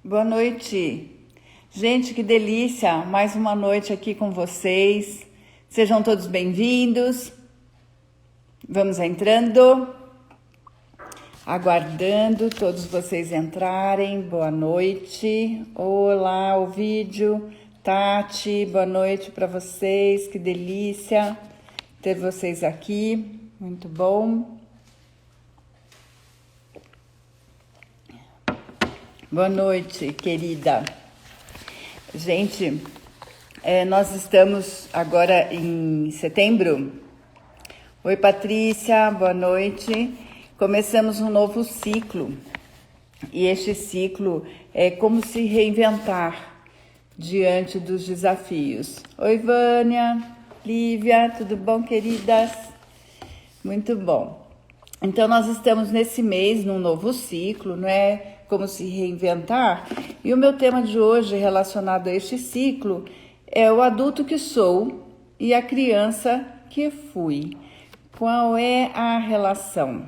Boa noite. Gente, que delícia! Mais uma noite aqui com vocês. Sejam todos bem-vindos. Vamos entrando. Aguardando todos vocês entrarem. Boa noite. Olá, o vídeo. Tati, boa noite para vocês. Que delícia ter vocês aqui. Muito bom. Boa noite, querida. Gente, nós estamos agora em setembro. Oi, Patrícia, boa noite. Começamos um novo ciclo. E este ciclo é como se reinventar diante dos desafios. Oi, Vânia, Lívia, tudo bom, queridas? Muito bom. Então, nós estamos nesse mês num novo ciclo, não é? Como se reinventar. E o meu tema de hoje relacionado a este ciclo é o adulto que sou e a criança que fui. Qual é a relação?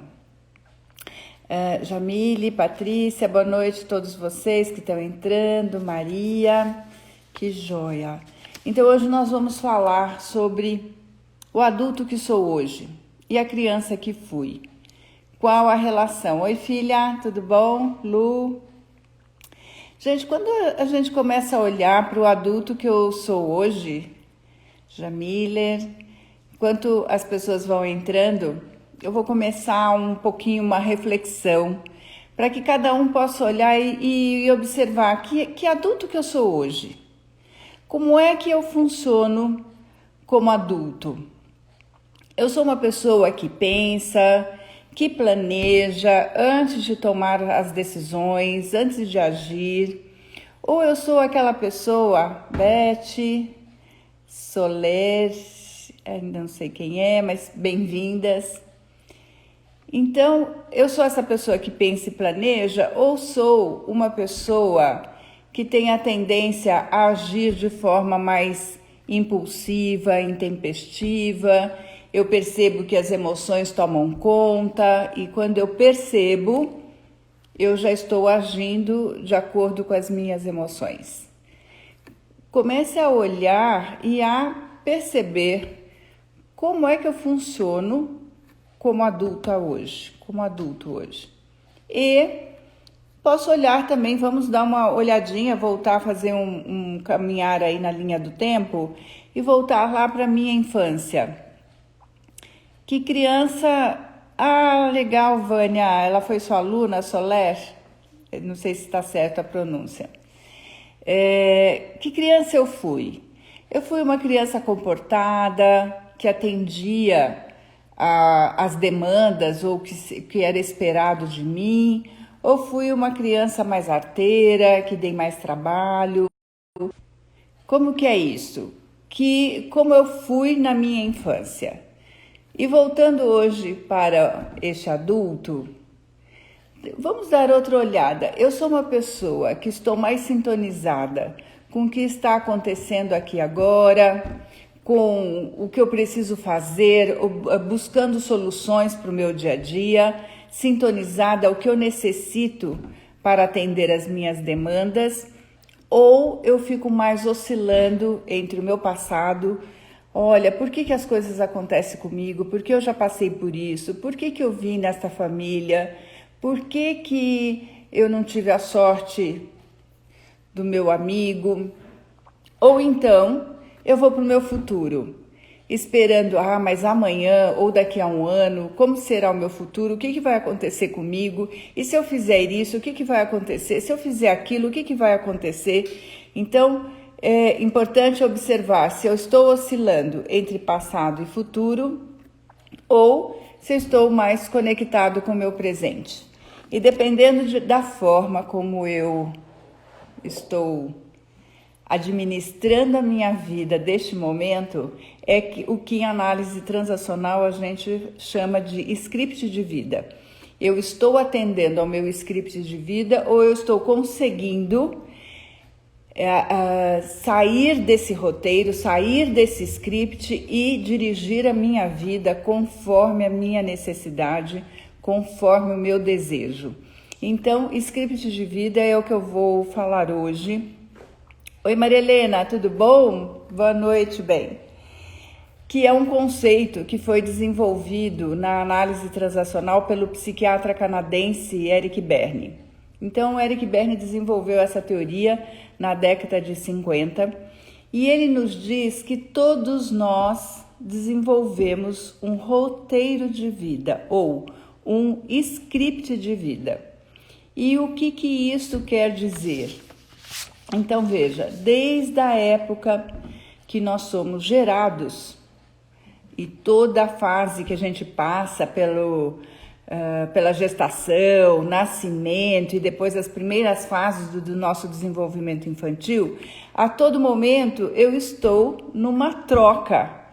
Jamile, Patrícia, boa noite a todos vocês que estão entrando, Maria, que joia. Então hoje nós vamos falar sobre o adulto que sou hoje e a criança que fui. Qual a relação? Oi, filha, tudo bom? Lu? Gente, quando a gente começa a olhar para o adulto que eu sou hoje, Jamiller, enquanto as pessoas vão entrando, eu vou começar um pouquinho uma reflexão para que cada um possa olhar e observar que adulto que eu sou hoje. Como é que eu funciono como adulto? Eu sou uma pessoa que pensa, que planeja antes de tomar as decisões, antes de agir, ou eu sou aquela pessoa, Beth, Soler, ainda não sei quem é, mas bem-vindas. Então, eu sou essa pessoa que pensa e planeja, ou sou uma pessoa que tem a tendência a agir de forma mais impulsiva, intempestiva. Eu percebo que as emoções tomam conta e quando eu percebo, eu já estou agindo de acordo com as minhas emoções. Comece a olhar e a perceber como é que eu funciono como adulta hoje, como adulto hoje. E posso olhar também, vamos dar uma olhadinha, voltar a fazer um caminhar aí na linha do tempo e voltar lá para a minha infância. Que criança... Ah, legal, Vânia, ela foi sua aluna, Soler? Não sei se está certa a pronúncia. Que criança eu fui? Eu fui uma criança comportada, que atendia as demandas ou que era esperado de mim, ou fui uma criança mais arteira, que dei mais trabalho? Como que é isso? Como eu fui na minha infância? E voltando hoje para este adulto, vamos dar outra olhada. Eu sou uma pessoa que estou mais sintonizada com o que está acontecendo aqui agora, com o que eu preciso fazer, buscando soluções para o meu dia a dia, sintonizada ao que eu necessito para atender as minhas demandas, ou eu fico mais oscilando entre o meu passado. Olha, por que as coisas acontecem comigo? Por que eu já passei por isso? Por que eu vim nesta família? Por que eu não tive a sorte do meu amigo? Ou então, eu vou para o meu futuro, esperando, mas amanhã ou daqui a um ano, como será o meu futuro? O que vai acontecer comigo? E se eu fizer isso, o que vai acontecer? Se eu fizer aquilo, o que vai acontecer? Então, é importante observar se eu estou oscilando entre passado e futuro ou se eu estou mais conectado com o meu presente. E dependendo da forma como eu estou administrando a minha vida deste momento, o que em análise transacional a gente chama de script de vida. Eu estou atendendo ao meu script de vida ou eu estou conseguindo sair desse roteiro, sair desse script e dirigir a minha vida conforme a minha necessidade, conforme o meu desejo. Então, script de vida é o que eu vou falar hoje. Oi, Maria Helena, tudo bom? Boa noite, bem. Que é um conceito que foi desenvolvido na análise transacional pelo psiquiatra canadense Eric Berne. Então, o Eric Berne desenvolveu essa teoria na década de 50 e ele nos diz que todos nós desenvolvemos um roteiro de vida ou um script de vida. E o que isso quer dizer? Então, veja, desde a época que nós somos gerados e toda a fase que a gente passa pela gestação, nascimento e depois as primeiras fases do nosso desenvolvimento infantil, a todo momento eu estou numa troca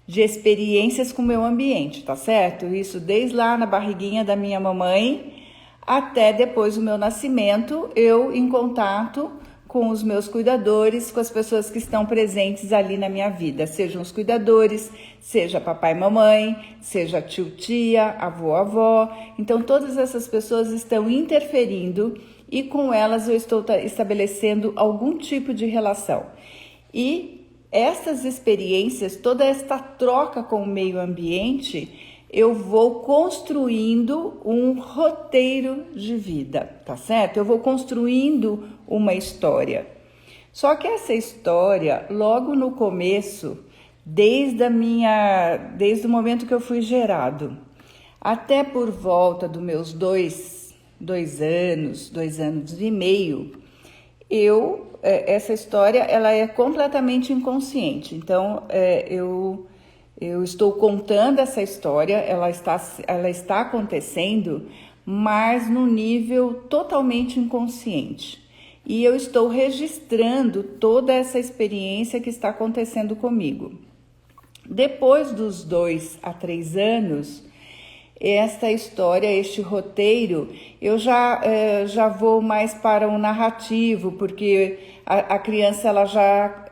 de experiências com o meu ambiente, tá certo? Isso desde lá na barriguinha da minha mamãe até depois do meu nascimento, eu em contato com os meus cuidadores, com as pessoas que estão presentes ali na minha vida, sejam os cuidadores, seja papai e mamãe, seja tio, tia, avô, avó. Então, todas essas pessoas estão interferindo e com elas eu estou estabelecendo algum tipo de relação. E essas experiências, toda esta troca com o meio ambiente, eu vou construindo um roteiro de vida, tá certo? Eu vou construindo uma história. Só que essa história, logo no começo, desde o momento que eu fui gerado, até por volta dos meus dois anos e meio, essa história ela é completamente inconsciente. Então, eu estou contando essa história, ela está acontecendo, mas num nível totalmente inconsciente. E eu estou registrando toda essa experiência que está acontecendo comigo. Depois dos 2 a 3 anos, esta história, este roteiro, eu já vou mais para o narrativo, porque a criança ela já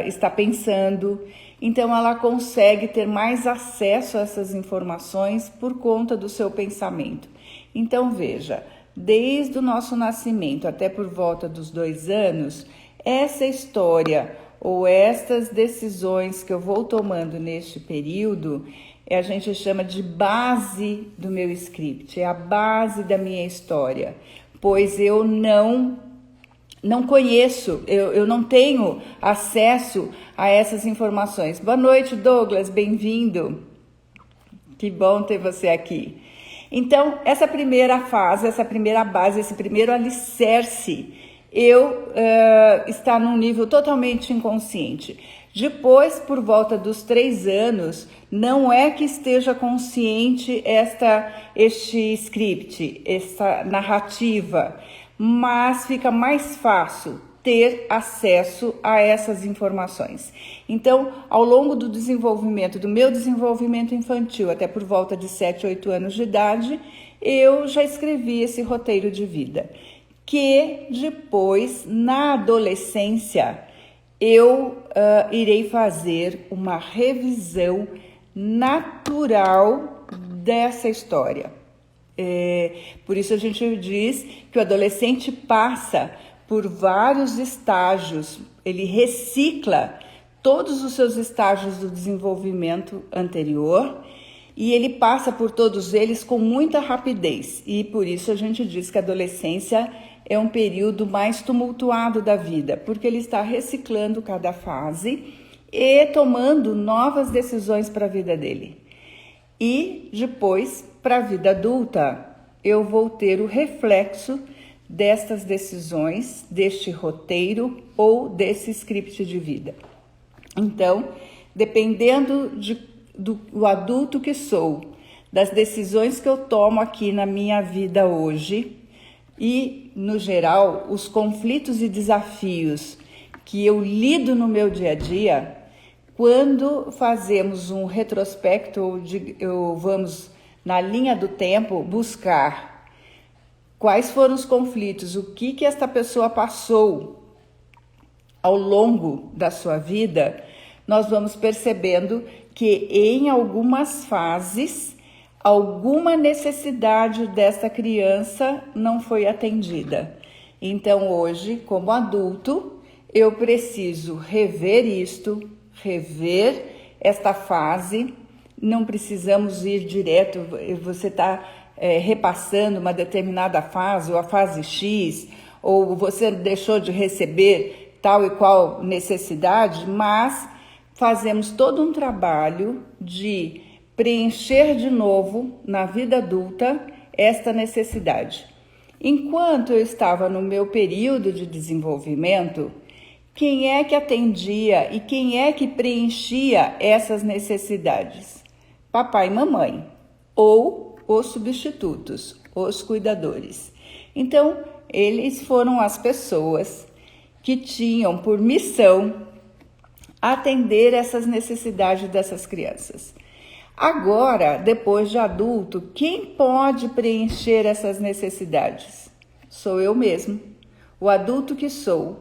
está pensando. Então, ela consegue ter mais acesso a essas informações por conta do seu pensamento. Então, veja, desde o nosso nascimento até por volta dos 2 anos, essa história ou estas decisões que eu vou tomando neste período, a gente chama de base do meu script, é a base da minha história, pois eu não conheço, eu não tenho acesso a essas informações. Boa noite, Douglas, bem-vindo. Que bom ter você aqui. Então, essa primeira fase, essa primeira base, esse primeiro alicerce, está num nível totalmente inconsciente. Depois, por volta dos 3 anos, não é que esteja consciente este script, essa narrativa, mas fica mais fácil ter acesso a essas informações. Então, ao longo do meu desenvolvimento infantil, até por volta de 7, 8 anos de idade, eu já escrevi esse roteiro de vida, que depois, na adolescência, eu irei fazer uma revisão natural dessa história. Por isso a gente diz que o adolescente passa por vários estágios, ele recicla todos os seus estágios do desenvolvimento anterior e ele passa por todos eles com muita rapidez. E por isso a gente diz que a adolescência é um período mais tumultuado da vida, porque ele está reciclando cada fase e tomando novas decisões para a vida dele. E depois, para a vida adulta, eu vou ter o reflexo destas decisões, deste roteiro ou desse script de vida. Então, dependendo do adulto que sou, das decisões que eu tomo aqui na minha vida hoje e, no geral, os conflitos e desafios que eu lido no meu dia a dia, quando fazemos um retrospecto ou vamos na linha do tempo buscar quais foram os conflitos, o que esta pessoa passou ao longo da sua vida, nós vamos percebendo que em algumas fases alguma necessidade dessa criança não foi atendida. Então hoje, como adulto, eu preciso rever isto, rever esta fase. Não precisamos ir direto, você está repassando uma determinada fase, ou a fase X, ou você deixou de receber tal e qual necessidade, mas fazemos todo um trabalho de preencher de novo na vida adulta esta necessidade. Enquanto eu estava no meu período de desenvolvimento, quem é que atendia e quem é que preenchia essas necessidades? Papai e mamãe, ou os substitutos, os cuidadores. Então, eles foram as pessoas que tinham por missão atender essas necessidades dessas crianças. Agora, depois de adulto, quem pode preencher essas necessidades? Sou eu mesmo, o adulto que sou,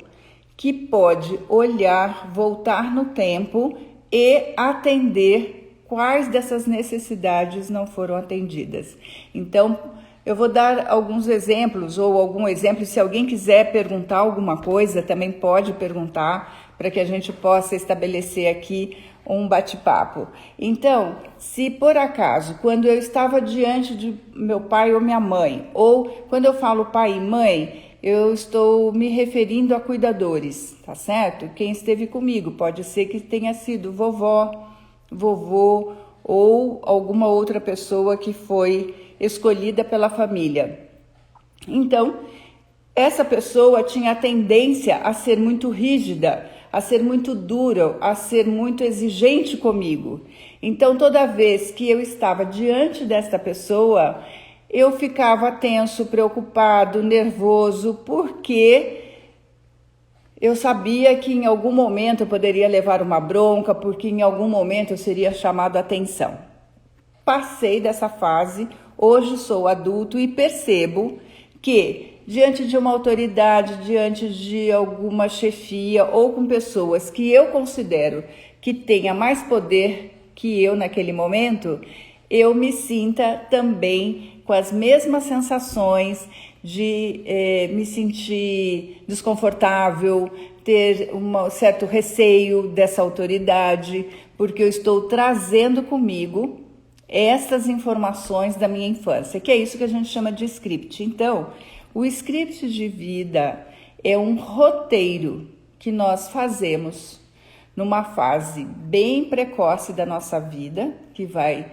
que pode olhar, voltar no tempo e atender quais dessas necessidades não foram atendidas. Então, eu vou dar alguns exemplos, ou algum exemplo, se alguém quiser perguntar alguma coisa, também pode perguntar, para que a gente possa estabelecer aqui um bate-papo. Então, se por acaso, quando eu estava diante de meu pai ou minha mãe, ou quando eu falo pai e mãe, eu estou me referindo a cuidadores, tá certo? Quem esteve comigo, pode ser que tenha sido vovó, vovô ou alguma outra pessoa que foi escolhida pela família. Então, essa pessoa tinha a tendência a ser muito rígida, a ser muito dura, a ser muito exigente comigo. Então, toda vez que eu estava diante desta pessoa, eu ficava tenso, preocupado, nervoso, porque eu sabia que em algum momento eu poderia levar uma bronca, porque em algum momento eu seria chamado a atenção. Passei dessa fase, hoje sou adulto e percebo que diante de uma autoridade, diante de alguma chefia ou com pessoas que eu considero que tenha mais poder que eu naquele momento, eu me sinta também com as mesmas sensações de me sentir desconfortável, ter um certo receio dessa autoridade, porque eu estou trazendo comigo essas informações da minha infância, que é isso que a gente chama de script. Então, o script de vida é um roteiro que nós fazemos numa fase bem precoce da nossa vida, que vai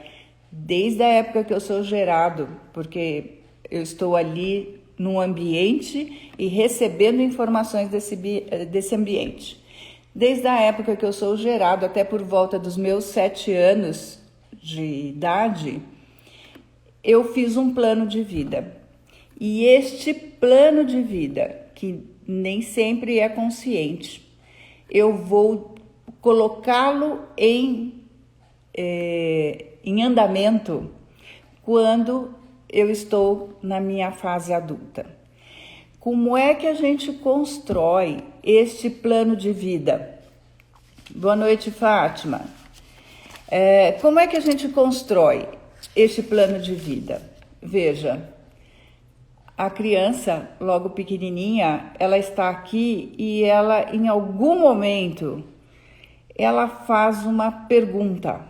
desde a época que eu sou gerado, porque eu estou ali num ambiente e recebendo informações desse ambiente. Desde a época que eu sou gerado até por volta dos meus 7 anos de idade, eu fiz um plano de vida. E este plano de vida, que nem sempre é consciente, eu vou colocá-lo em andamento quando eu estou na minha fase adulta. Como é que a gente constrói este plano de vida? Boa noite, Fátima. Como é que a gente constrói este plano de vida? Veja, a criança, logo pequenininha, ela está aqui e ela, em algum momento, ela faz uma pergunta.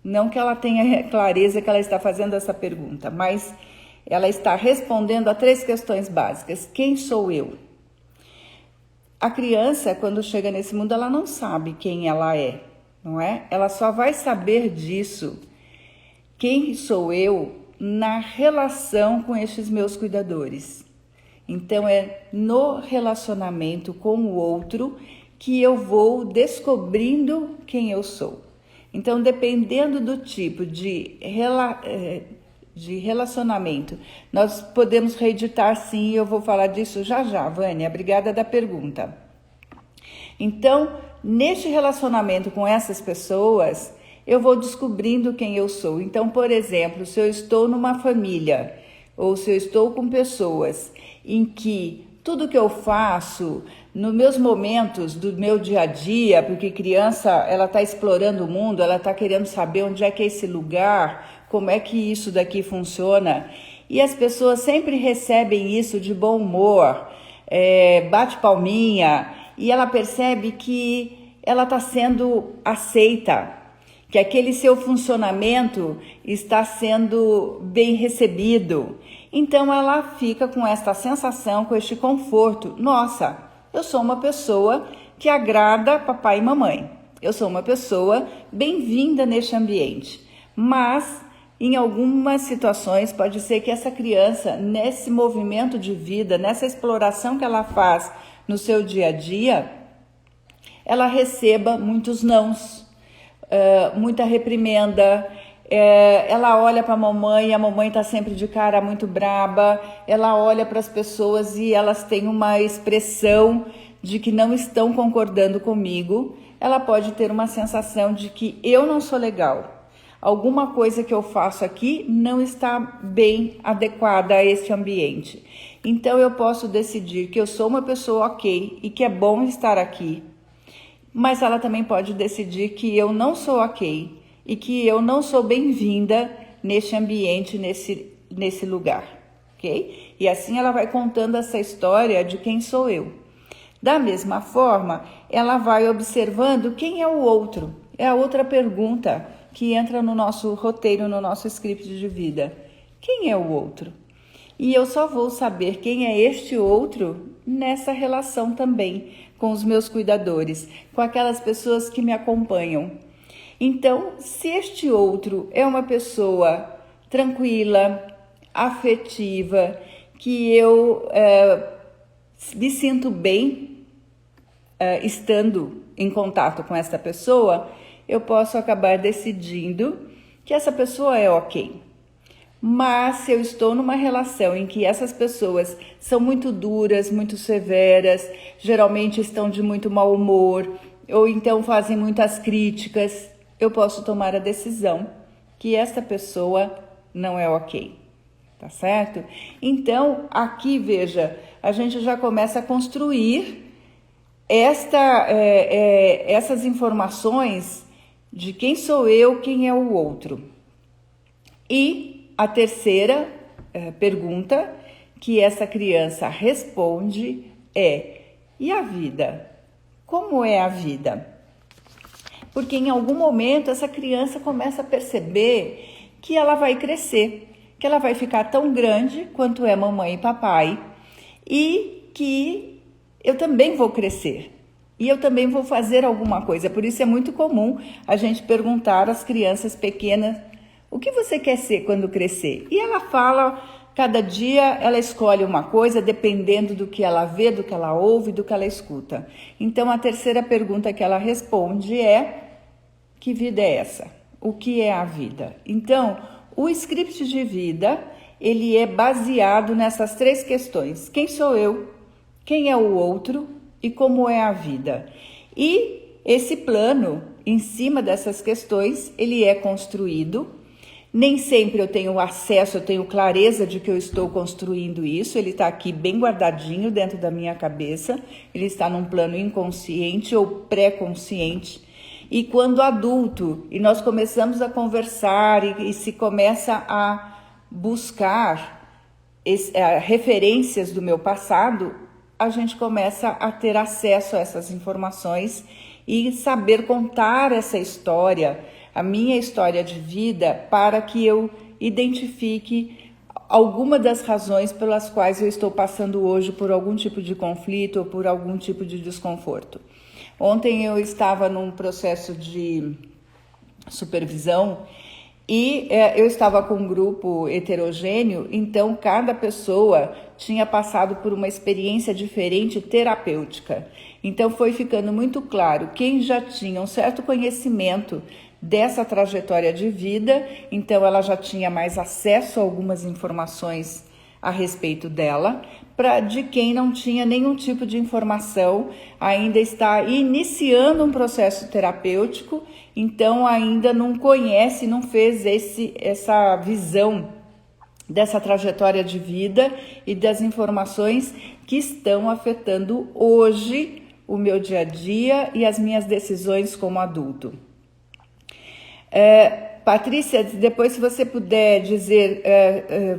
Não que ela tenha clareza que ela está fazendo essa pergunta, mas ela está respondendo a 3 questões básicas. Quem sou eu? A criança, quando chega nesse mundo, ela não sabe quem ela é, não é? Ela só vai saber disso, quem sou eu, na relação com estes meus cuidadores. Então, é no relacionamento com o outro que eu vou descobrindo quem eu sou. Então, dependendo do tipo de relacionamento, nós podemos reeditar sim, eu vou falar disso já já, Vânia, obrigada da pergunta. Então, neste relacionamento com essas pessoas, eu vou descobrindo quem eu sou. Então, por exemplo, se eu estou numa família, ou se eu estou com pessoas em que tudo que eu faço, nos meus momentos do meu dia a dia, porque criança, ela está explorando o mundo, ela está querendo saber onde é que é esse lugar, como é que isso daqui funciona, e as pessoas sempre recebem isso de bom humor, bate palminha, e ela percebe que ela está sendo aceita, que aquele seu funcionamento está sendo bem recebido. Então ela fica com esta sensação, com este conforto. Nossa, eu sou uma pessoa que agrada papai e mamãe. Eu sou uma pessoa bem-vinda neste ambiente. Mas em algumas situações pode ser que essa criança, nesse movimento de vida, nessa exploração que ela faz no seu dia a dia, ela receba muitos nãos, muita reprimenda. Ela olha para a mamãe está sempre de cara muito braba, ela olha para as pessoas e elas têm uma expressão de que não estão concordando comigo. Ela pode ter uma sensação de que eu não sou legal, alguma coisa que eu faço aqui não está bem adequada a este ambiente. Então eu posso decidir que eu sou uma pessoa ok e que é bom estar aqui, mas ela também pode decidir que eu não sou ok e que eu não sou bem-vinda neste ambiente, nesse lugar, ok? E assim ela vai contando essa história de quem sou eu. Da mesma forma, ela vai observando quem é o outro. É a outra pergunta que entra no nosso roteiro, no nosso script de vida. Quem é o outro? E eu só vou saber quem é este outro nessa relação também com os meus cuidadores, com aquelas pessoas que me acompanham. Então, se este outro é uma pessoa tranquila, afetiva, que eu me sinto bem estando em contato com essa pessoa, eu posso acabar decidindo que essa pessoa é ok. Mas se eu estou numa relação em que essas pessoas são muito duras, muito severas, geralmente estão de muito mau humor, ou então fazem muitas críticas, eu posso tomar a decisão que essa pessoa não é ok, tá certo? Então, aqui, veja, a gente já começa a construir essas informações de quem sou eu, quem é o outro. E a terceira pergunta que essa criança responde é: e a vida? Como é a vida? Porque em algum momento essa criança começa a perceber que ela vai crescer, que ela vai ficar tão grande quanto é mamãe e papai, e que eu também vou crescer. E eu também vou fazer alguma coisa. Por isso é muito comum a gente perguntar às crianças pequenas: o que você quer ser quando crescer? E ela fala, cada dia ela escolhe uma coisa dependendo do que ela vê, do que ela ouve, do que ela escuta. Então a terceira pergunta que ela responde é: que vida é essa? O que é a vida? Então, o script de vida, ele é baseado nessas três questões: quem sou eu? Quem é o outro? E como é a vida? E esse plano, em cima dessas questões, ele é construído. Nem sempre eu tenho acesso, eu tenho clareza de que eu estou construindo isso. Ele está aqui bem guardadinho dentro da minha cabeça. Ele está num plano inconsciente ou pré-consciente. E quando adulto, e nós começamos a conversar e se começa a buscar referências do meu passado, a gente começa a ter acesso a essas informações e saber contar essa história, a minha história de vida, para que eu identifique alguma das razões pelas quais eu estou passando hoje por algum tipo de conflito ou por algum tipo de desconforto. Ontem eu estava num processo de supervisão e eu estava com um grupo heterogêneo, então cada pessoa tinha passado por uma experiência diferente terapêutica. Então foi ficando muito claro quem já tinha um certo conhecimento dessa trajetória de vida, então ela já tinha mais acesso a algumas informações a respeito dela, de quem não tinha nenhum tipo de informação, ainda está iniciando um processo terapêutico, então ainda não conhece, não fez essa visão dessa trajetória de vida e das informações que estão afetando hoje o meu dia a dia e as minhas decisões como adulto. Patrícia, depois se você puder dizer,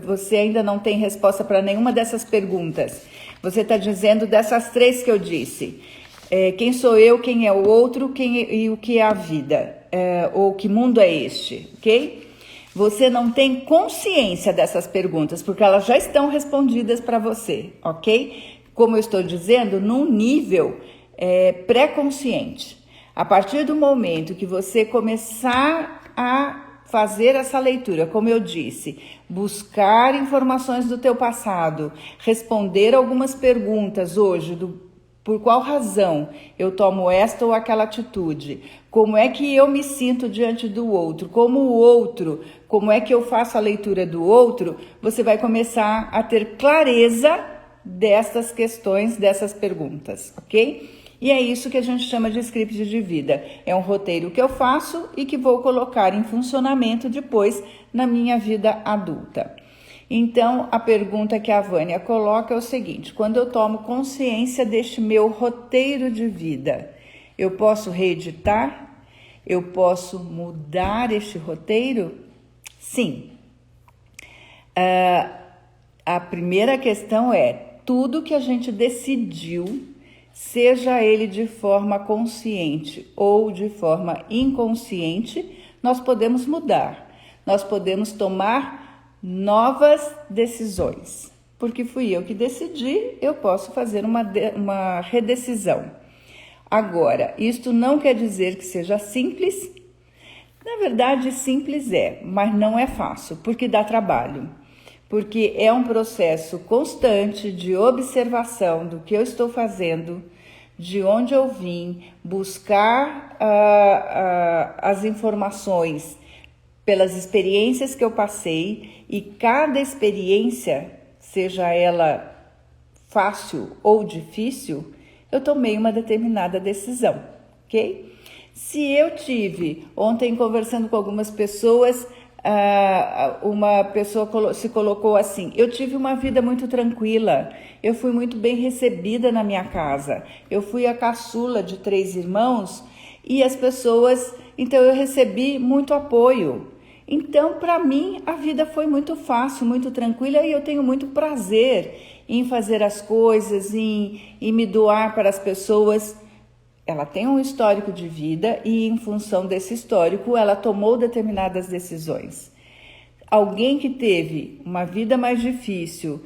você ainda não tem resposta para nenhuma dessas perguntas. Você está dizendo dessas 3 que eu disse. Quem sou eu, quem é o outro, e o que é a vida? Ou que mundo é este, ok? Você não tem consciência dessas perguntas, porque elas já estão respondidas para você, ok? Como eu estou dizendo, num nível pré-consciente. A partir do momento que você começar a fazer essa leitura, como eu disse, buscar informações do teu passado, responder algumas perguntas hoje por qual razão eu tomo esta ou aquela atitude, como é que eu me sinto diante do outro, como é que eu faço a leitura do outro, você vai começar a ter clareza dessas questões, dessas perguntas, ok? E é isso que a gente chama de script de vida. É um roteiro que eu faço e que vou colocar em funcionamento depois na minha vida adulta. Então, a pergunta que a Vânia coloca é o seguinte: quando eu tomo consciência deste meu roteiro de vida, eu posso reeditar? Eu posso mudar este roteiro? Sim. A primeira questão é: tudo que a gente decidiu, seja ele de forma consciente ou de forma inconsciente, nós podemos mudar. Nós podemos tomar novas decisões. Porque fui eu que decidi, eu posso fazer uma redecisão. Agora, isto não quer dizer que seja simples. Na verdade, simples mas não é fácil, porque dá trabalho. Porque é um processo constante de observação do que eu estou fazendo, de onde eu vim, buscar as informações pelas experiências que eu passei, e cada experiência, seja ela fácil ou difícil, eu tomei uma determinada decisão, ok? Se eu tive, ontem conversando com algumas pessoas, uma pessoa se colocou assim: eu tive uma vida muito tranquila, eu fui muito bem recebida na minha casa, eu fui a caçula de 3 irmãos e as pessoas, então eu recebi muito apoio. Então, para mim, a vida foi muito fácil, muito tranquila, e eu tenho muito prazer em fazer as coisas, em me doar para as pessoas. Ela tem um histórico de vida e, em função desse histórico, ela tomou determinadas decisões. Alguém que teve uma vida mais difícil,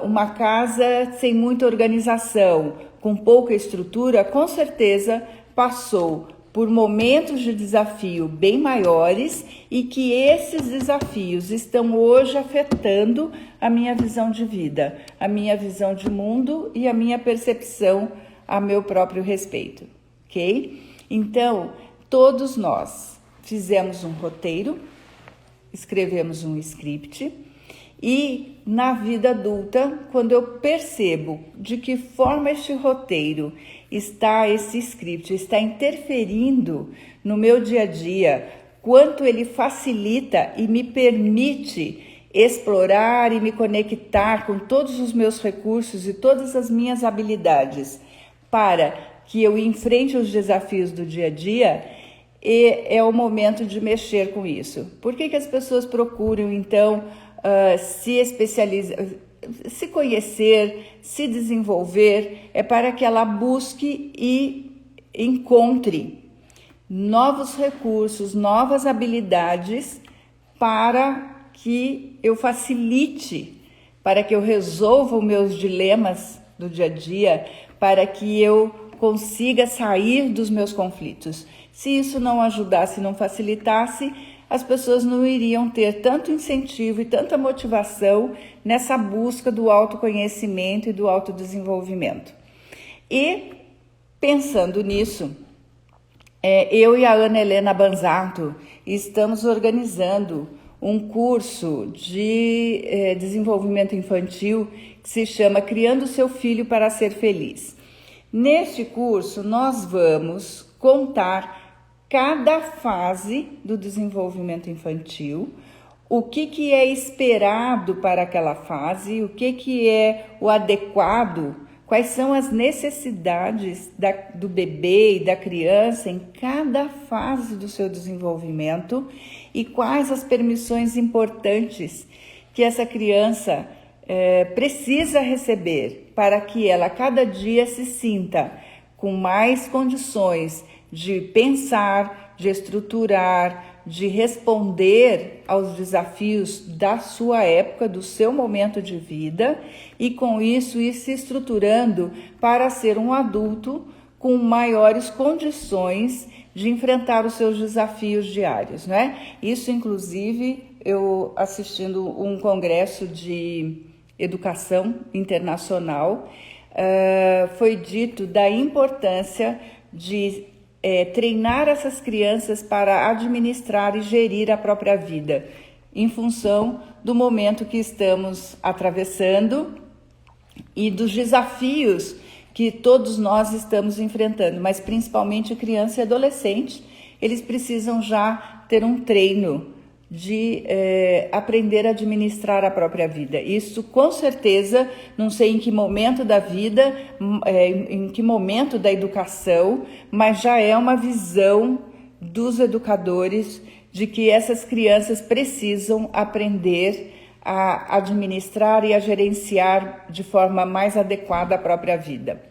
uma casa sem muita organização, com pouca estrutura, com certeza passou por momentos de desafio bem maiores, e que esses desafios estão hoje afetando a minha visão de vida, a minha visão de mundo e a minha percepção a meu próprio respeito, ok? Então, todos nós fizemos um roteiro, escrevemos um script, e na vida adulta, quando eu percebo de que forma este roteiro esse script está interferindo no meu dia a dia, quanto ele facilita e me permite explorar e me conectar com todos os meus recursos e todas as minhas habilidades para que eu enfrente os desafios do dia a dia, e é o momento de mexer com isso. Por que as pessoas procuram, então, se especializar, se conhecer, se desenvolver? É para que ela busque e encontre novos recursos, novas habilidades, para que eu facilite, para que eu resolva os meus dilemas do dia a dia, para que eu consiga sair dos meus conflitos. Se isso não ajudasse, não facilitasse, as pessoas não iriam ter tanto incentivo e tanta motivação nessa busca do autoconhecimento e do autodesenvolvimento. E, pensando nisso, eu e a Ana Helena Banzato estamos organizando um curso de desenvolvimento infantil que se chama Criando Seu Filho para Ser Feliz. Neste curso, nós vamos contar cada fase do desenvolvimento infantil, o que é esperado para aquela fase, o que é o adequado, quais são as necessidades do bebê e da criança em cada fase do seu desenvolvimento, e quais as permissões importantes que essa criança precisa receber para que ela cada dia se sinta com mais condições de pensar, de estruturar, de responder aos desafios da sua época, do seu momento de vida, e com isso ir se estruturando para ser um adulto com maiores condições de enfrentar os seus desafios diários, né? Isso, inclusive, eu assistindo um congresso de educação internacional, foi dito da importância de treinar essas crianças para administrar e gerir a própria vida, em função do momento que estamos atravessando e dos desafios que todos nós estamos enfrentando, mas principalmente criança e adolescente, eles precisam já ter um treino de aprender a administrar a própria vida. Isso, com certeza, não sei em que momento da vida, em que momento da educação, mas já é uma visão dos educadores de que essas crianças precisam aprender a administrar e a gerenciar de forma mais adequada a própria vida.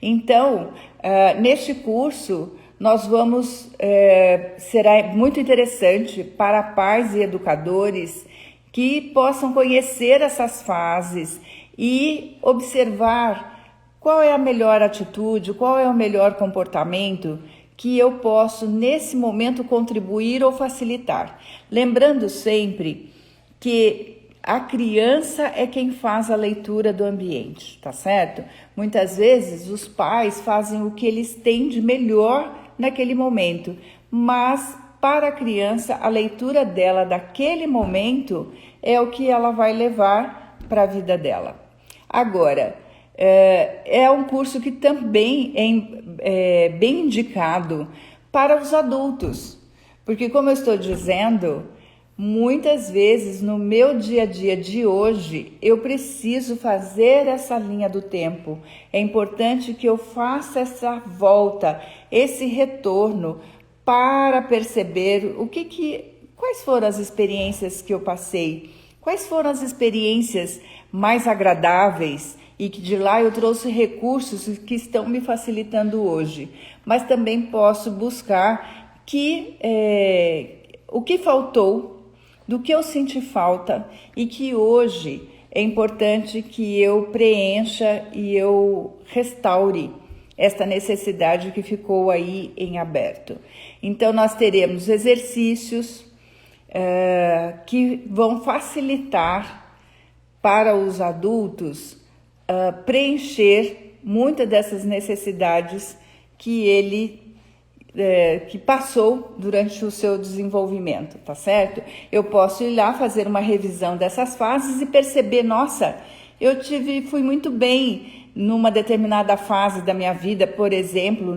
Então, neste curso, nós vamos, será muito interessante para pais e educadores que possam conhecer essas fases e observar qual é a melhor atitude, qual é o melhor comportamento que eu posso, nesse momento, contribuir ou facilitar. Lembrando sempre que a criança é quem faz a leitura do ambiente, tá certo? Muitas vezes os pais fazem o que eles têm de melhor naquele momento, mas para a criança a leitura dela daquele momento é o que ela vai levar para a vida dela. Agora, é um curso que também é bem indicado para os adultos, porque como eu estou dizendo, muitas vezes no meu dia a dia de hoje eu preciso fazer essa linha do tempo. É importante que eu faça essa volta, esse retorno para perceber quais foram as experiências que eu passei, quais foram as experiências mais agradáveis e que de lá eu trouxe recursos que estão me facilitando hoje. Mas também posso buscar o que faltou, do que eu senti falta e que hoje é importante que eu preencha e eu restaure esta necessidade que ficou aí em aberto. Então, nós teremos exercícios que vão facilitar para os adultos preencher muitas dessas necessidades que que passou durante o seu desenvolvimento, tá certo? Eu posso ir lá fazer uma revisão dessas fases e perceber, nossa, fui muito bem numa determinada fase da minha vida, por exemplo,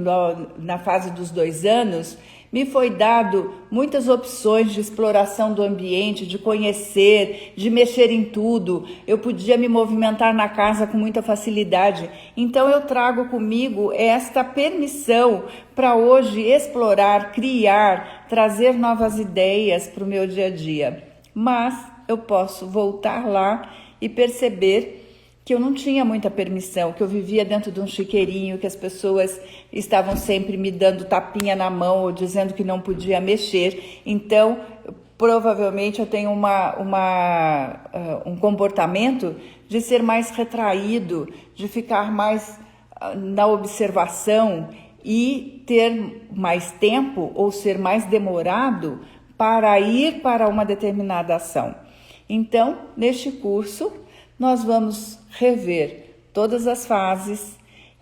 na fase dos 2 anos, me foi dado muitas opções de exploração do ambiente, de conhecer, de mexer em tudo. Eu podia me movimentar na casa com muita facilidade. Então eu trago comigo esta permissão para hoje explorar, criar, trazer novas ideias para o meu dia a dia. Mas eu posso voltar lá e perceber que eu não tinha muita permissão, que eu vivia dentro de um chiqueirinho, que as pessoas estavam sempre me dando tapinha na mão ou dizendo que não podia mexer. Então, provavelmente eu tenho um comportamento de ser mais retraído, de ficar mais na observação e ter mais tempo ou ser mais demorado para ir para uma determinada ação. Então, neste curso, nós vamos rever todas as fases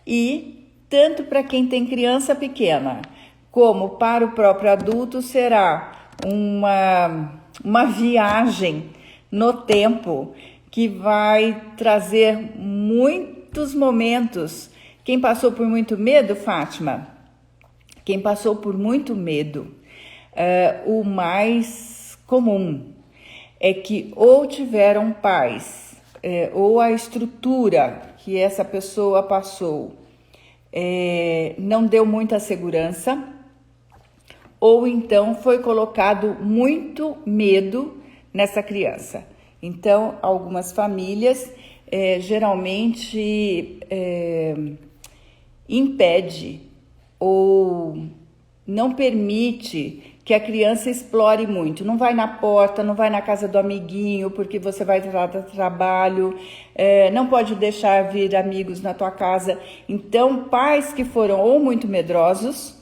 e, tanto para quem tem criança pequena, como para o próprio adulto, será uma viagem no tempo que vai trazer muitos momentos. Quem passou por muito medo, Fátima? Quem passou por muito medo, o mais comum é que ou tiveram pais, ou a estrutura que essa pessoa passou não deu muita segurança, ou então foi colocado muito medo nessa criança. Então, algumas famílias geralmente impede ou não permite que a criança explore muito. Não vai na porta, não vai na casa do amiguinho, porque você vai dar trabalho, não pode deixar vir amigos na tua casa. Então, pais que foram ou muito medrosos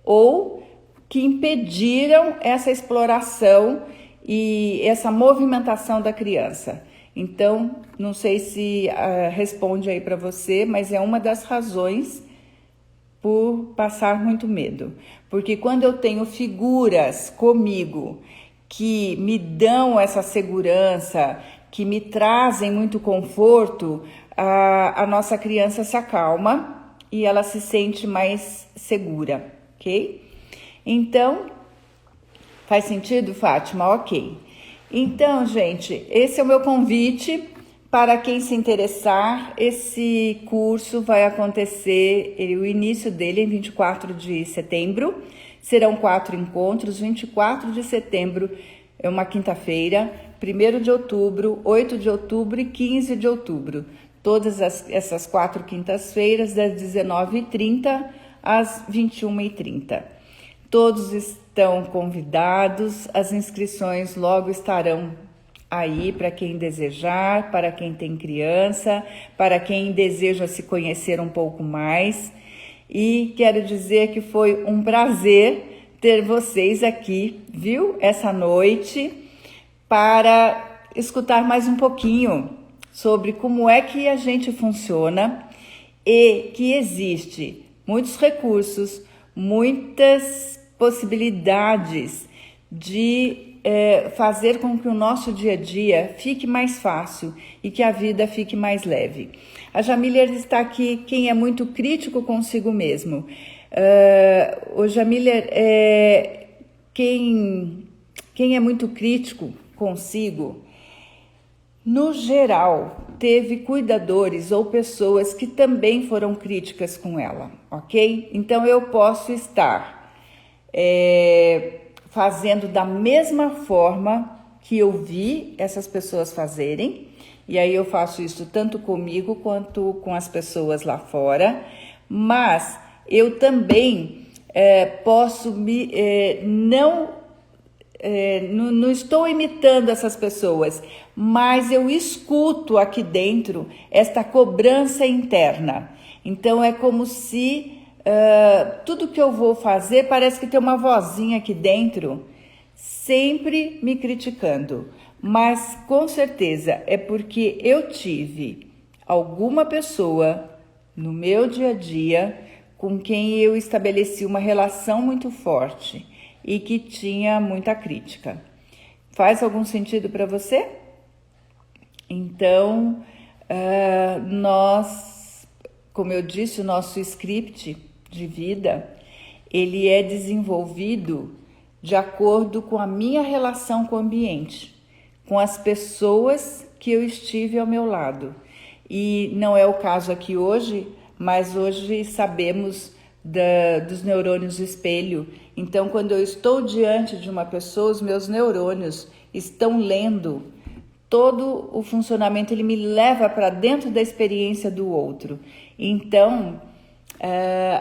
ou que impediram essa exploração e essa movimentação da criança. Então, não sei se responde aí para você, mas é uma das razões por passar muito medo. Porque quando eu tenho figuras comigo que me dão essa segurança, que me trazem muito conforto, a nossa criança se acalma e ela se sente mais segura, ok? Então, faz sentido, Fátima? Ok. Então, gente, esse é o meu convite para quem se interessar. Esse curso vai acontecer, o início dele é em 24 de setembro. Serão 4 encontros. 24 de setembro é uma quinta-feira, 1º de outubro, 8 de outubro e 15 de outubro. Todas essas 4 quintas-feiras, das 19h30 às 21h30. Todos estão convidados, as inscrições logo estarão aí para quem desejar, para quem tem criança, para quem deseja se conhecer um pouco mais. E quero dizer que foi um prazer ter vocês aqui, viu, essa noite, para escutar mais um pouquinho sobre como é que a gente funciona e que existe muitos recursos, muitas possibilidades de fazer com que o nosso dia a dia fique mais fácil e que a vida fique mais leve. A Jamília está aqui, quem é muito crítico consigo mesmo. Jamília, quem é muito crítico consigo, no geral, teve cuidadores ou pessoas que também foram críticas com ela, ok? Então, eu posso estar fazendo da mesma forma que eu vi essas pessoas fazerem, e aí eu faço isso tanto comigo quanto com as pessoas lá fora, mas eu também posso não estou imitando essas pessoas, mas eu escuto aqui dentro esta cobrança interna. Então é como se tudo que eu vou fazer parece que tem uma vozinha aqui dentro sempre me criticando, mas com certeza é porque eu tive alguma pessoa no meu dia a dia com quem eu estabeleci uma relação muito forte e que tinha muita crítica. Faz algum sentido para você? Então, nós, como eu disse, o nosso script de vida, ele é desenvolvido de acordo com a minha relação com o ambiente, com as pessoas que eu estive ao meu lado. E não é o caso aqui hoje, mas hoje sabemos dos neurônios espelho. Então, quando eu estou diante de uma pessoa, os meus neurônios estão lendo todo o funcionamento, ele me leva para dentro da experiência do outro. Então,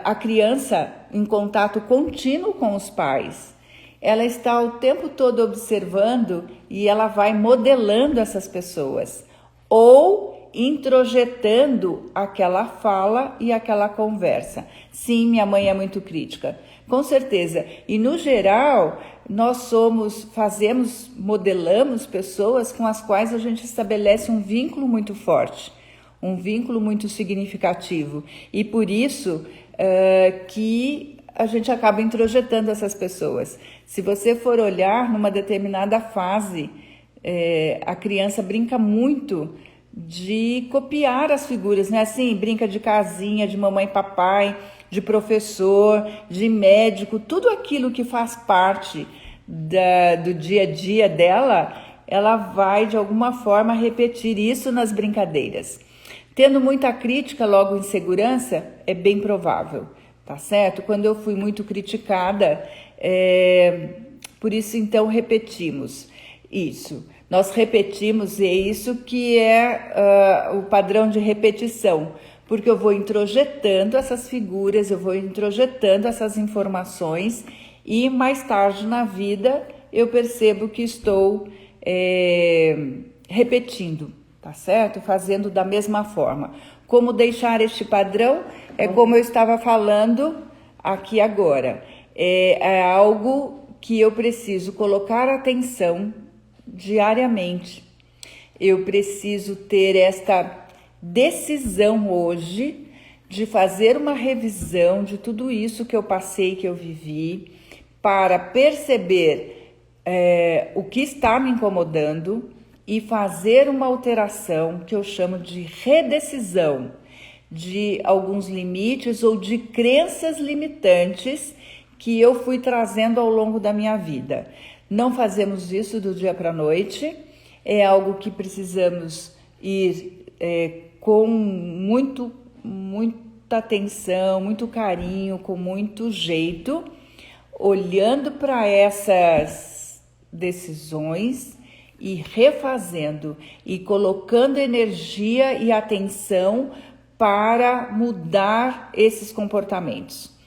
a criança, em contato contínuo com os pais, ela está o tempo todo observando e ela vai modelando essas pessoas ou introjetando aquela fala e aquela conversa. Sim, minha mãe é muito crítica, com certeza. E no geral, nós modelamos pessoas com as quais a gente estabelece um vínculo muito forte, um vínculo muito significativo. E por isso que a gente acaba introjetando essas pessoas. Se você for olhar numa determinada fase, a criança brinca muito de copiar as figuras, né? Assim, brinca de casinha, de mamãe e papai, de professor, de médico, tudo aquilo que faz parte do dia a dia dela, ela vai de alguma forma repetir isso nas brincadeiras. Tendo muita crítica, logo insegurança, é bem provável, tá certo? Quando eu fui muito criticada, Por isso, então, repetimos isso. Nós repetimos, e é isso que é o padrão de repetição, porque eu vou introjetando essas figuras, eu vou introjetando essas informações e mais tarde na vida eu percebo que estou repetindo, tá certo? Fazendo da mesma forma. Como deixar este padrão? É como eu estava falando aqui agora. É algo que eu preciso colocar atenção diariamente. Eu preciso ter esta decisão hoje de fazer uma revisão de tudo isso que eu passei, que eu vivi, para perceber o que está me incomodando e fazer uma alteração que eu chamo de redecisão de alguns limites ou de crenças limitantes que eu fui trazendo ao longo da minha vida. Não fazemos isso do dia para a noite, é algo que precisamos ir com muita atenção, muito carinho, com muito jeito, olhando para essas decisões e refazendo e colocando energia e atenção para mudar esses comportamentos.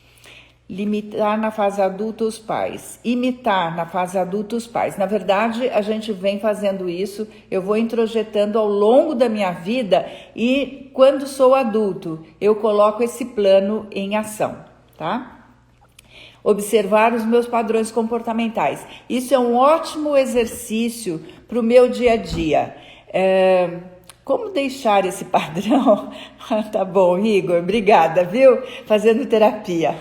Limitar na fase adulta os pais, imitar na fase adulta os pais. Na verdade, a gente vem fazendo isso, eu vou introjetando ao longo da minha vida e quando sou adulto, eu coloco esse plano em ação, tá? Observar os meus padrões comportamentais. Isso é um ótimo exercício para o meu dia a dia. Como deixar esse padrão? Tá bom, Igor, obrigada, viu? Fazendo terapia.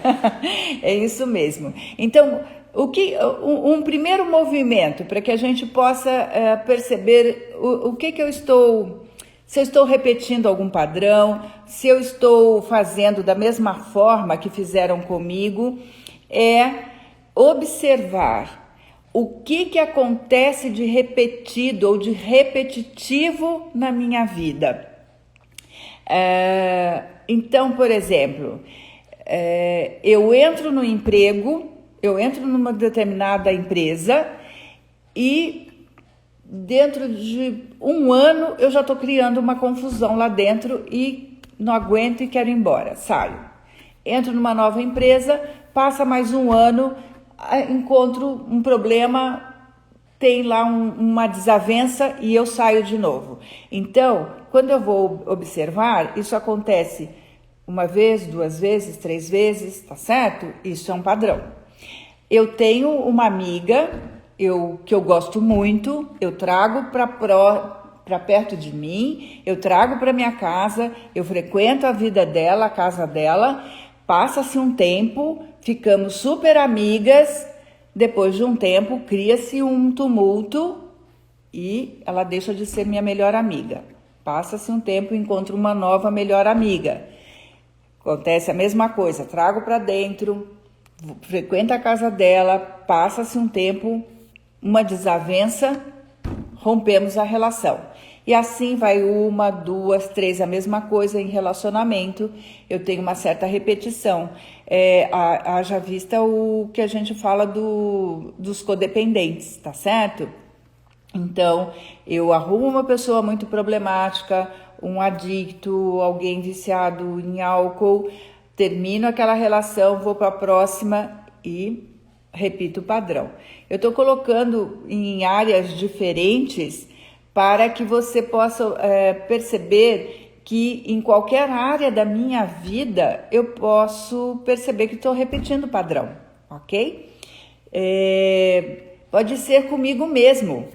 É isso mesmo. Então, um primeiro movimento para que a gente possa perceber o que eu estou... Se eu estou repetindo algum padrão, se eu estou fazendo da mesma forma que fizeram comigo, é observar o que acontece de repetido ou de repetitivo na minha vida. Então, por exemplo, eu entro no emprego, eu entro numa determinada empresa e dentro de um ano eu já estou criando uma confusão lá dentro e não aguento e quero ir embora, saio. Entro numa nova empresa, passa mais um ano, encontro um problema, tem lá uma desavença e eu saio de novo. Então, quando eu vou observar, isso acontece uma vez, duas vezes, três vezes, tá certo? Isso é um padrão. Eu tenho uma amiga que eu gosto muito, eu trago para perto de mim, eu trago para minha casa, eu frequento a vida dela, a casa dela, passa-se um tempo, ficamos super amigas, depois de um tempo cria-se um tumulto e ela deixa de ser minha melhor amiga. Passa-se um tempo, encontro uma nova melhor amiga. Acontece a mesma coisa, trago para dentro, frequento a casa dela, passa-se um tempo, uma desavença, rompemos a relação. E assim vai uma, duas, três, a mesma coisa em relacionamento, eu tenho uma certa repetição. Haja vista o que a gente fala dos codependentes, tá certo? Então, eu arrumo uma pessoa muito problemática, um adicto, alguém viciado em álcool, termino aquela relação, vou para a próxima e repito o padrão. Eu estou colocando em áreas diferentes para que você possa perceber que em qualquer área da minha vida eu posso perceber que estou repetindo o padrão, ok? Pode ser comigo mesmo.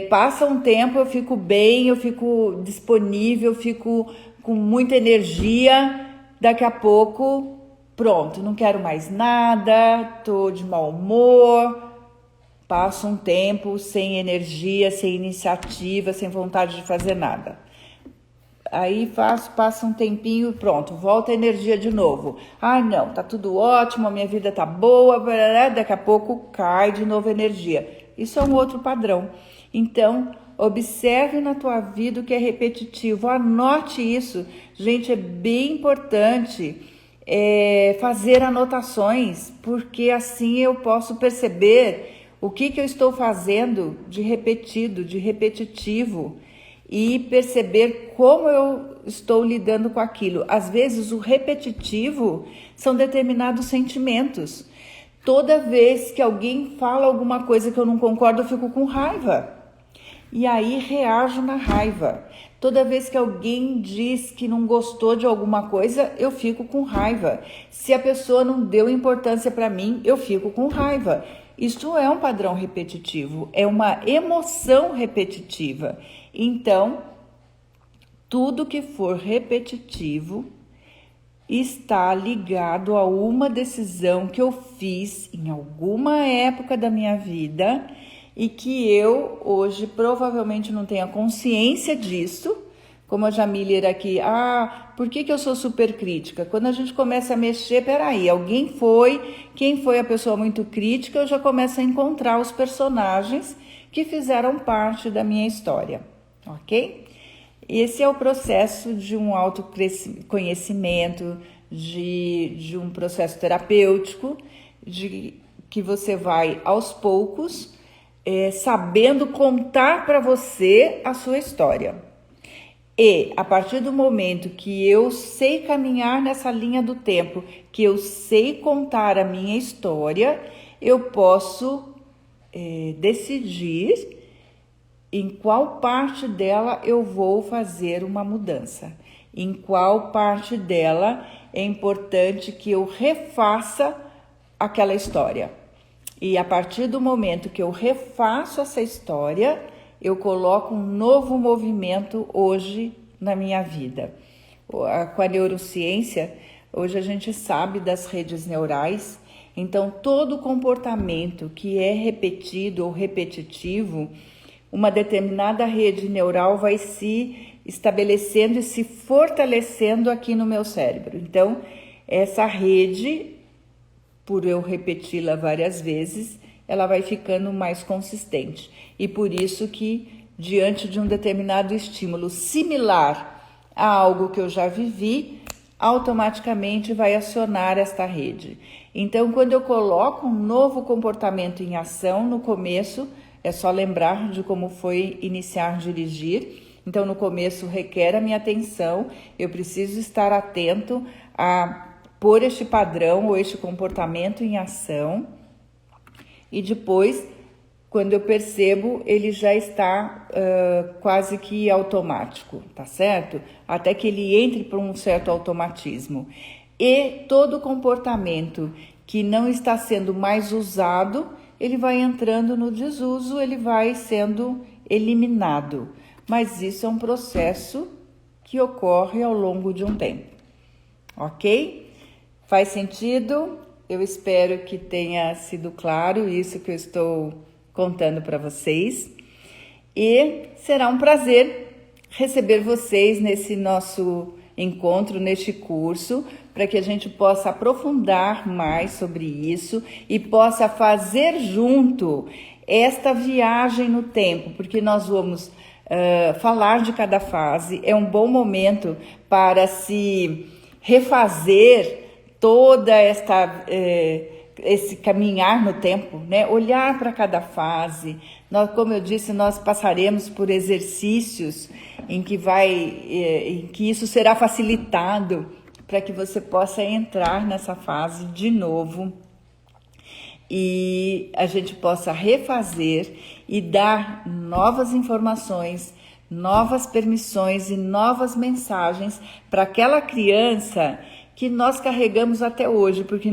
Passa um tempo, eu fico bem, eu fico disponível, eu fico com muita energia, daqui a pouco, pronto, não quero mais nada, tô de mau humor, passo um tempo sem energia, sem iniciativa, sem vontade de fazer nada. Aí passa um tempinho, pronto, volta a energia de novo. Não, tá tudo ótimo, a minha vida tá boa, daqui a pouco cai de novo a energia. Isso é um outro padrão. Então, observe na tua vida o que é repetitivo, anote isso. Gente, é bem importante fazer anotações, porque assim eu posso perceber o que eu estou fazendo de repetido, de repetitivo, e perceber como eu estou lidando com aquilo. Às vezes o repetitivo são determinados sentimentos. Toda vez que alguém fala alguma coisa que eu não concordo, eu fico com raiva. E aí reajo na raiva. Toda vez que alguém diz que não gostou de alguma coisa, eu fico com raiva. Se a pessoa não deu importância para mim, eu fico com raiva. Isso é um padrão repetitivo, é uma emoção repetitiva. Então, tudo que for repetitivo está ligado a uma decisão que eu fiz em alguma época da minha vida e que eu hoje provavelmente não tenha consciência disso, como a Jamília aqui, por que eu sou super crítica? Quando a gente começa a mexer, peraí, quem foi a pessoa muito crítica, eu já começo a encontrar os personagens que fizeram parte da minha história, ok? Esse é o processo de um autoconhecimento, de um processo terapêutico, que você vai aos poucos, sabendo contar para você a sua história. E a partir do momento que eu sei caminhar nessa linha do tempo, que eu sei contar a minha história, eu posso decidir em qual parte dela eu vou fazer uma mudança, em qual parte dela é importante que eu refaça aquela história. E a partir do momento que eu refaço essa história, eu coloco um novo movimento hoje na minha vida. Com a neurociência, hoje a gente sabe das redes neurais, então todo comportamento que é repetido ou repetitivo, uma determinada rede neural vai se estabelecendo e se fortalecendo aqui no meu cérebro. Então, essa rede, por eu repeti-la várias vezes, ela vai ficando mais consistente. E por isso que, diante de um determinado estímulo similar a algo que eu já vivi, automaticamente vai acionar esta rede. Então, quando eu coloco um novo comportamento em ação, no começo, é só lembrar de como foi iniciar a dirigir. Então, no começo, requer a minha atenção, eu preciso estar atento a pôr este padrão ou este comportamento em ação. E depois, quando eu percebo, ele já está quase que automático, tá certo? Até que ele entre para um certo automatismo. E todo comportamento que não está sendo mais usado, ele vai entrando no desuso, ele vai sendo eliminado. Mas isso é um processo que ocorre ao longo de um tempo, ok? Faz sentido? Eu espero que tenha sido claro isso que eu estou contando para vocês. E será um prazer receber vocês nesse nosso encontro, neste curso, para que a gente possa aprofundar mais sobre isso e possa fazer junto esta viagem no tempo, porque nós vamos falar de cada fase. É um bom momento para se refazer toda esse caminhar no tempo, né? Olhar para cada fase. Como eu disse, nós passaremos por exercícios em que isso será facilitado para que você possa entrar nessa fase de novo e a gente possa refazer e dar novas informações, novas permissões e novas mensagens para aquela criança que nós carregamos até hoje, porque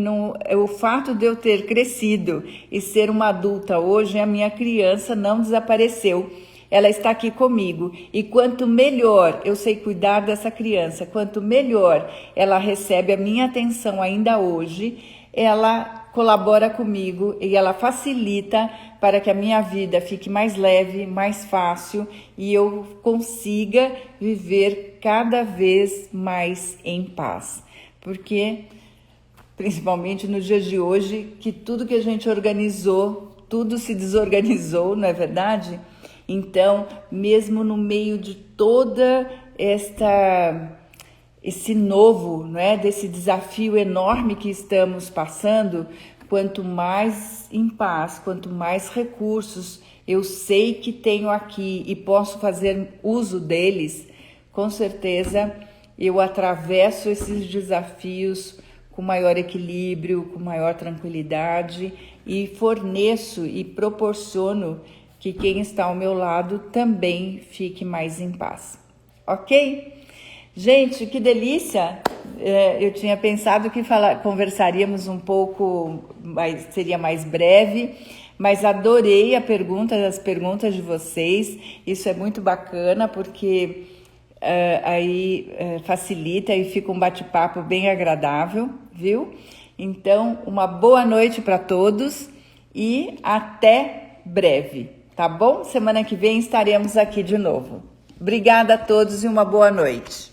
o fato de eu ter crescido e ser uma adulta hoje, a minha criança não desapareceu. Ela está aqui comigo e quanto melhor eu sei cuidar dessa criança, quanto melhor ela recebe a minha atenção ainda hoje, ela colabora comigo e ela facilita para que a minha vida fique mais leve, mais fácil e eu consiga viver cada vez mais em paz. Porque, principalmente nos dias de hoje, que tudo que a gente organizou, tudo se desorganizou, não é verdade? Então, mesmo no meio de toda esse novo, né, desse desafio enorme que estamos passando, quanto mais em paz, quanto mais recursos eu sei que tenho aqui e posso fazer uso deles, com certeza eu atravesso esses desafios com maior equilíbrio, com maior tranquilidade e forneço e proporciono que quem está ao meu lado também fique mais em paz. Ok? Gente, que delícia! Eu tinha pensado que conversaríamos um pouco, seria mais breve, mas adorei as perguntas de vocês. Isso é muito bacana porque facilita e fica um bate-papo bem agradável, viu? Então, uma boa noite para todos e até breve, tá bom? Semana que vem estaremos aqui de novo. Obrigada a todos e uma boa noite.